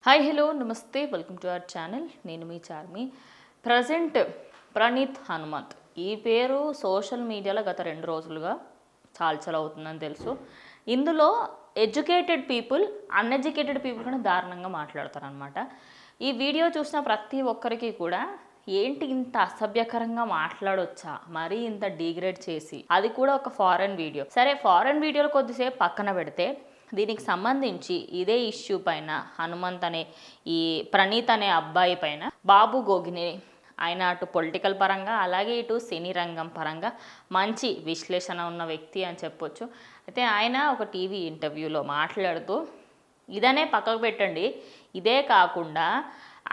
Hi hello నమస్తే welcome to our channel. నేను మీ Charmi. Present Praneeth Hanumanth ఈ పేరు సోషల్ మీడియాలో గత 2 రోజులుగా చాలా అవుతుందని తెలుసు. ఇందులో ఎడ్యుకేటెడ్ పీపుల్ అన్ఎడ్యుకేటెడ్ పీపుల్ కూడా దారుణంగా మాట్లాడతారనమాట. ఈ వీడియో చూసిన ప్రతి ఒక్కరికి కూడా ఏంటి ఇంత అసభ్యకరంగా మాట్లాడొచ్చా, మరీ ఇంత డిగ్రేడ్ చేసి, అది కూడా ఒక ఫారెన్ వీడియో. సరే, ఫారెన్ వీడియోలు కొద్దిసేపు పక్కన పెడితే దీనికి సంబంధించి ఇదే ఇష్యూ పైన హనుమంత్ అనే ఈ ప్రణీత్ అనే అబ్బాయి పైన బాబు గోగిని ఆయన అటు పొలిటికల్ పరంగా అలాగే ఇటు సినీ రంగం పరంగా మంచి విశ్లేషణ ఉన్న వ్యక్తి అని చెప్పొచ్చు. అయితే ఆయన ఒక టీవీ ఇంటర్వ్యూలో మాట్లాడుతూ ఇదనే పక్కకు పెట్టండి, ఇదే కాకుండా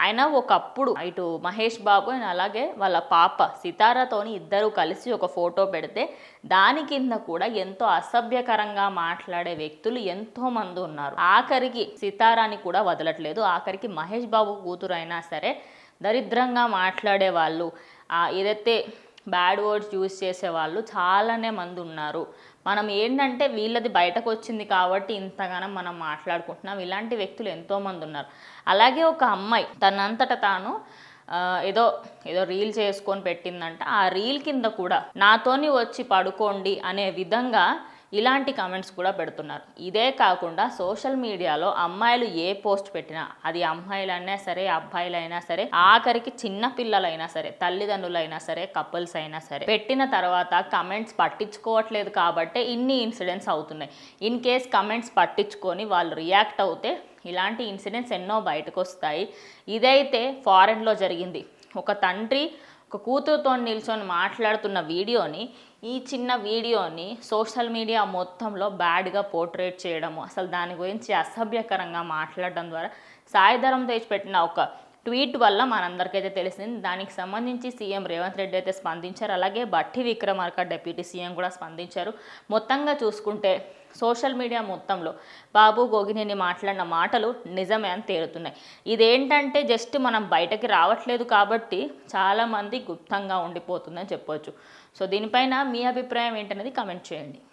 ఆయన ఒకప్పుడు ఇటు మహేష్ బాబు అండ్ అలాగే వాళ్ళ పాప సితారాతోని ఇద్దరు కలిసి ఒక ఫోటో పెడితే దాని కింద కూడా ఎంతో అసభ్యకరంగా మాట్లాడే వ్యక్తులు ఎంతోమంది ఉన్నారు. ఆఖరికి సితారాని కూడా వదలట్లేదు. ఆఖరికి మహేష్ బాబు కూతురు అయినా సరే దరిద్రంగా మాట్లాడే వాళ్ళు, ఏదైతే బ్యాడ్ వర్డ్స్ యూజ్ చేసేవాళ్ళు చాలానే మంది ఉన్నారు. మనం ఏంటంటే వీళ్ళది బయటకు వచ్చింది కాబట్టి ఇంతగానో మనం మాట్లాడుకుంటున్నాం. ఇలాంటి వ్యక్తులు ఎంతోమంది ఉన్నారు. అలాగే ఒక అమ్మాయి తనంతట తాను ఏదో రీల్ చేసుకొని పెట్టిందంట. ఆ రీల్ కింద కూడా నాతోని వచ్చి పడుకోండి అనే విధంగా ఇలాంటి కామెంట్స్ కూడా పెడుతున్నారు. ఇదే కాకుండా సోషల్ మీడియాలో అమ్మాయిలు ఏ పోస్ట్ పెట్టినా, అది అమ్మాయిలైనా సరే అబ్బాయిలైనా సరే, ఆఖరికి చిన్న పిల్లలైనా సరే, తల్లిదండ్రులైనా సరే, కపుల్స్ అయినా సరే, పెట్టిన తర్వాత కమెంట్స్ పట్టించుకోవట్లేదు కాబట్టే ఇన్ని ఇన్సిడెంట్స్ అవుతున్నాయి. ఇన్ కేస్ కమెంట్స్ పట్టించుకొని వాళ్ళు రియాక్ట్ అవుతే ఇలాంటి ఇన్సిడెంట్స్ ఎన్నో బయటకు వస్తాయి. ఇదైతే ఫారెన్లో జరిగింది. ఒక తండ్రి ఒక కూతురుతో నిల్చొని మాట్లాడుతున్న వీడియోని, ఈ చిన్న వీడియోని సోషల్ మీడియా మొత్తంలో బ్యాడ్గా పోర్ట్రేట్ చేయడము, అసలు దాని గురించి అసభ్యకరంగా మాట్లాడడం ద్వారా సాయిధరం తేజ్ పెట్టిన ఒక ట్వీట్ వల్ల మనందరికైతే తెలిసింది. దానికి సంబంధించి సీఎం రేవంత్ రెడ్డి అయితే స్పందించారు. అలాగే బట్టి విక్రమార్క డిప్యూటీ సీఎం కూడా స్పందించారు. మొత్తంగా చూసుకుంటే సోషల్ మీడియా మొత్తంలో బాబు గోగినేని మాట్లాడిన మాటలు నిజమే అని తేలుతున్నాయి. ఇదేంటంటే జస్ట్ మనం బయటకి రావట్లేదు కాబట్టి చాలామంది గుప్తంగా ఉండిపోతుందని చెప్పొచ్చు. సో దీనిపైన మీ అభిప్రాయం ఏంటనేది కమెంట్ చేయండి.